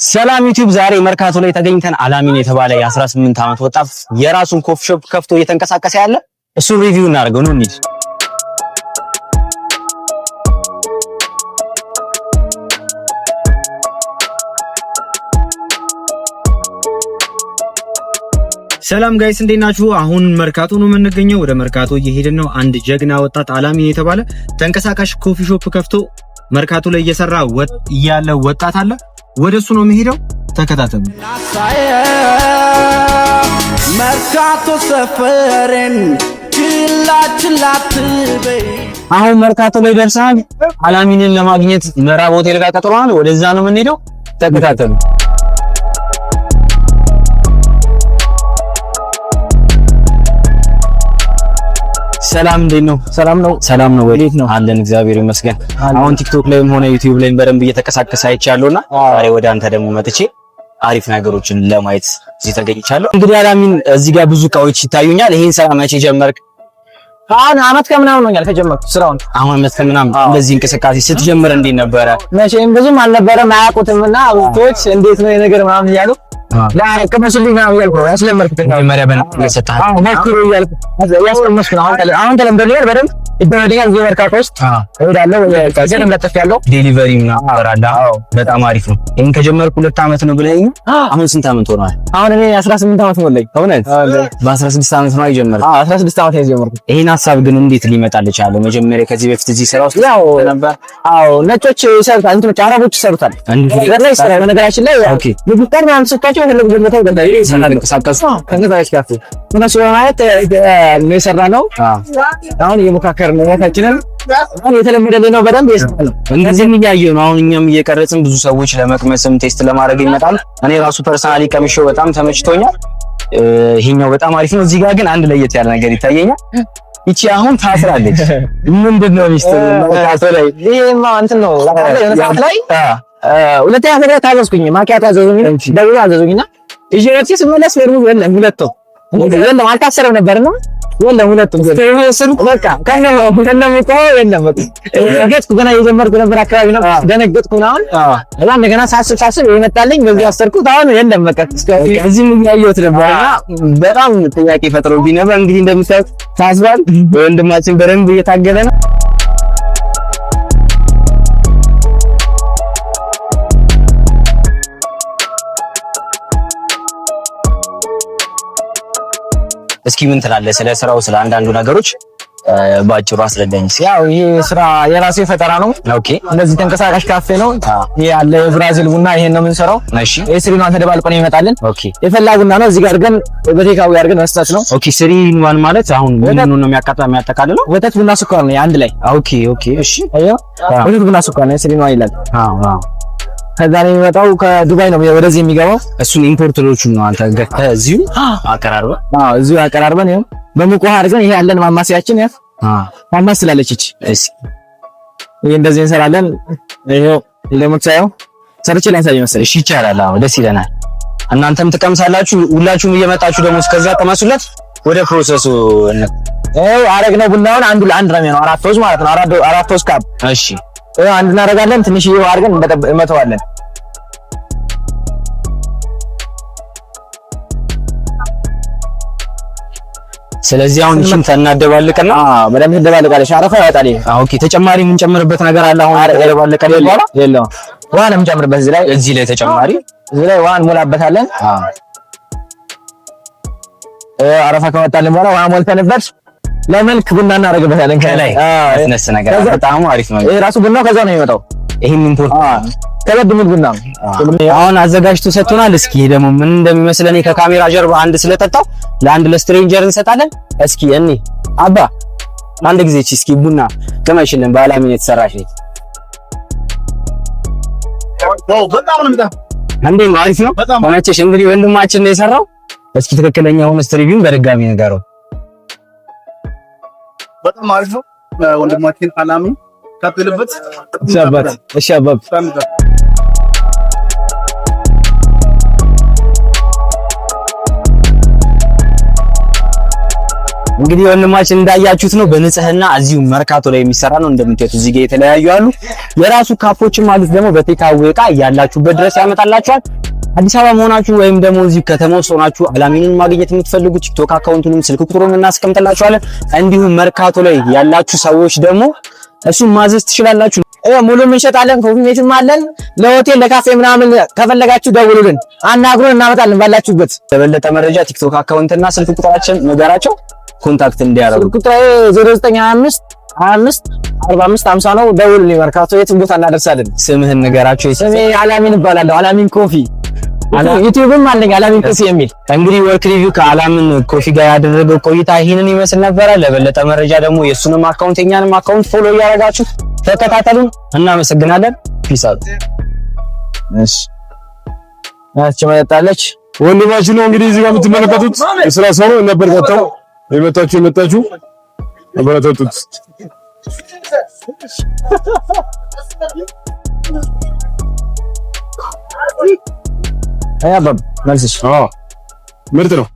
ሰላም ዩቲዩብ ዛሬ መርካቶ ላይ ተገኝተን አላሚን የተባለ የ18 ዓመት ወጣት የራሱን ኮፊ ሾፕ ከፍቶ እየተንቀሳቀሰ ያለ እሱ ሪቪው እናደርገው ነው እንዴ። ሰላም ጋይስ እንዴት ናችሁ? አሁን መርካቶ ነው የምንገኘው። ወደ መርካቶ እየሄድን ነው። አንድ ጀግና ወጣት አላሚን የተባለ ተንቀሳቃሽ ኮፊ ሾፕ ከፍቶ መርካቶ ላይ እየሰራ ያለ ወጣት አለ። ወደሱ ነው የሚሄደው። ተከታተሉ። መርካቶ ሰፈረን አሁን መርካቶ ላይ ደርሰናል። አላሚንን ለማግኘት ምዕራብ ሆቴል ጋር ቀጥሯል። ወደዛ ነው የምንሄደው። ተከታተሉ። ሰላም እንዴት ነው? ሰላም ነው ወይ? አለን እግዚአብሔር ይመስገን። አሁን ቲክቶክ ላይም ሆነ ዩቲዩብ ላይም በደንብ እየተቀሳቀሰ አይቻለሁና ዛሬ ወደ አንተ ደግሞ መጥቼ አሪፍ ነገሮችን ለማየት እዚህ ተገኝቻለሁ። እንግዲህ አላሚን እዚህ ጋር ብዙ እቃዎች ይታዩኛል። ይሄን ስራ መቼ ጀመርክ? አሁን አመት ከምናምን ነው ከጀመርኩ ስራውን። አሁን አመት ከምናምን። እንደዚህ እንቅስቃሴ ስትጀምር እንዴት ነበረ? መቼም ብዙም አልነበረም፣ አያውቁትምና ብዙዎች እንዴት ነው የነገር ምናምን እያሉ ለከመሱልኝ ነው ያልኩ ያስለመርኩት መጀመሪያ በነገር ሰጣህ ማክሩ ያልኩ ያስቀመስኩ ነው። አሁን ተለምዶልኛል በደንብ ይደረጋል። መርካቶ ውስጥ እሄዳለሁ ወይስ ለጥፍ ያለው ዴሊቨሪ ምናምን አወራዳ። በጣም አሪፍ ነው። ይሄን ከጀመርኩ 2 አመት ነው ብለኸኝ፣ አሁን ስንት አመት ሆኗል? አሁን እኔ 18 አመት ሞላኝ። እውነት? በ16 አመት ነው የጀመርኩት? 16 አመት ነው የጀመርኩት። ይሄን ሀሳብ ግን እንዴት ሊመጣልህ ቻለ? መጀመሪያ ከዚህ በፊት እዚህ ስራ ውስጥ ያው ነበር? ነጮች ይሰሩታል፣ እንትኖች አረቦች ይሰሩታል። ነገር ላይ ስራ በነገራችን ላይ ኦኬ ልብጣን ማለት ሰጣቸው የፈለጉበት ቦታ ገንዳ ይሰራልንቀሳቀሱ ከነዛች ካፌ ምናስ ማለት ነው የሰራነው። አሁን የሙካከር ነው ያታችንን አሁን የተለመደልኝ ነው። በደንብ ይሰራል። እንደዚህም እያየሁ ነው። አሁን እኛም እየቀረጽን ብዙ ሰዎች ለመቅመስም ቴስት ለማድረግ ይመጣል። እኔ ራሱ ፐርሰናሊ ቀምሼው በጣም ተመችቶኛል። ይሄኛው በጣም አሪፍ ነው። እዚህ ጋር ግን አንድ ለየት ያለ ነገር ይታየኛል። ይቺ አሁን ታስራለች። ምንድነው ሚስጥሩ? ታስራለች። ይሄማ እንትን ነው ላይ ሁለተኛ ነገር ታዘዝኩኝ። ማኪያት አዘዙኝ፣ ደግሞ አዘዙኝና እጄ ወጥቼ ስመለስ ወርሙ የለም ሁለቱ የለም አልታሰረም ነበርና የለም ሁለቱም ስለሰሩ በቃ ከነሚቆ የለም በቃ ገጥኩ። ገና የጀመርኩ ነበር አካባቢ ነው ደነገጥኩ። አሁን እንደገና ሳስብ የመጣልኝ በዚህ አሰርኩት። አሁን የለም በቃ እዚህም እያየሁት ነበርና በጣም ጥያቄ ፈጥሮብኝ ነበር። እንግዲህ እንደምታዩት ታስሯል። ወንድማችን በደንብ እየታገለ ነው። እስኪ ምን ትላለህ ስለ ስራው? ስለ አንዳንዱ ነገሮች ባጭሩ አስረዳኝ። ያው ይሄ ስራ የራሴ ፈጠራ ነው። ኦኬ። እንደዚህ ተንቀሳቃሽ ካፌ ነው። ይሄ ያለ የብራዚል ቡና ይሄን ነው የምንሰራው። እሺ። ኤስሪን ዋን ተደባልቆ ነው ይመጣልን። ኦኬ። የፈላ ቡና ነው እዚህ ጋር ግን በቴካዊ አድርገን መስጠት ነው። ኦኬ። ኤስሪን ዋን ማለት አሁን ምን ነው የሚያጠቃልለው? ወተት ቡና ስኳር ነው አንድ ላይ። ኦኬ። እሺ። አዮ ወተት ቡና ስኳር ነው ኤስሪን ዋን ይላል። አዎ። ከዛ ነው የሚመጣው ከዱባይ ነው ወደዚህ የሚገባው። እሱን ኢምፖርተሮቹን ነው አንተ ገተህ እዚሁ አቀራርበን? አዎ እዚሁ አቀራርበን ነው በሙቅ ውሃ አድርገን ይሄ ያለን ማማሲያችን ያፍ ማማስላለች። እሺ ይሄ እንደዚህ እንሰራለን። ይሄው ለምሳሌው ሰርቼ ላይ ሳይ መሰለኝ። እሺ ይቻላል። አዎ ደስ ይለናል። እናንተም ትቀምሳላችሁ። ሁላችሁም እየመጣችሁ ደግሞ እስከዛ ቀመሱለት። ወደ ፕሮሰሱ አረግነው። ቡናውን አንዱ ለአንድ ነው የሚሆነው። 4 ቶዝ ማለት ነው። 4 ቶዝ ካፕ። እሺ አንድ እናደርጋለን። ትንሽ ይሄው አድርገን እንመተዋለን። ስለዚህ አሁን እቺን ተናደባልቀና በደንብ ተደባልቃለሽ። አረፋ ያወጣል። ኦኬ። ተጨማሪ የምንጨምርበት ነገር አለ? አሁን ተደባልቀን ይባላል የለም። ውሃ ነው የምንጨምርበት እዚህ ላይ ተጨማሪ እዚህ ላይ ውሃ እንሞላበታለን። አረፋ ከወጣልን በኋላ ውሃ ሞልተንበት ለመልክ ቡና እናደርግበታለን ከላይ አስነስ ነገር በጣም አሪፍ ነው። ይሄ ራሱ ቡናው ከዛ ነው የሚመጣው። ይሄን ኢምፖርት ተበድሙል ቡና አሁን አዘጋጅቶ ሰጥቶናል። እስኪ ደግሞ ምን እንደሚመስለን ከካሜራ ጀርባ አንድ ስለጠጣው ለአንድ ለስትሬንጀር እንሰጣለን። እስኪ እኔ አባ አንድ ጊዜ እስኪ ቡና ከመሽልን በአላሚን የተሰራሽ ነው። በጣም ነው የምጣ አንዴ አሪፍ ነው ሆነችሽ። እንግዲህ ወንድማችን ነው የሰራው። እስኪ ትክክለኛ ሆነ ስትሪቪውን በድጋሚ ነገረው። በጣም አሪፍ ነው ወንድማችን አላሚን ካጥልበት። እሺ አባት እንግዲህ ወንድማችን እንዳያችሁት ነው በንጽህና እዚሁ መርካቶ ላይ የሚሰራ ነው። እንደምታዩት እዚህ ጋር የተለያዩ አሉ። የራሱ ካፖችም አሉት ደግሞ በቴካዌ ዕቃ ያላችሁበት ድረስ ያመጣላችኋል። አዲስ አበባ መሆናችሁ ወይም ደግሞ እዚህ ከተማ ውስጥ ሆናችሁ አላሚንን ማግኘት የምትፈልጉ ቲክቶክ አካውንቱንም ስልክ ቁጥሩን እናስቀምጥላችኋለን። እንዲሁም መርካቶ ላይ ያላችሁ ሰዎች ደግሞ እሱን ማዘዝ ትችላላችሁ። ሙሉ እንሸጣለን፣ ኮንፊርሜሽን አለን። ለሆቴል ለካፌ ምናምን ከፈለጋችሁ ደውሉልን፣ አናግሩን፣ እናመጣለን ባላችሁበት። ለበለጠ መረጃ ቲክቶክ አካውንትና ስልክ ቁጥራችን ንገራቸው፣ ኮንታክት እንዲያደርጉ። ስልክ ቁጥሬ 0925 25 45 50 ነው። ደውሉልኝ። መርካቶ የትም ቦታ እናደርሳለን። ስምህን ንገራቸው። ስሜ አላሚን እባላለሁ። አላሚን ኮፊ ዩቲዩብም አለኝ፣ አላሚን ኮፊ የሚል። እንግዲህ ወርክ ሪቪው ከአላሚን ኮፊ ጋር ያደረገው ቆይታ ይህንን ይመስል ነበረ። ለበለጠ መረጃ ደግሞ የሱንም አካውንት የኛንም አካውንት ፎሎ እያደረጋችሁ ተከታተሉን። እናመሰግናለን። ፒስ አውት። እሺ አች መጣለች ወንድማችን ነው እንግዲህ እዚህ ጋር የምትመለከቱት የስራ ሰው ነው። እናበረታታው። የመጣችሁ አበረታቱት። አያ ባብ መልስሽ ምርጥ ነው።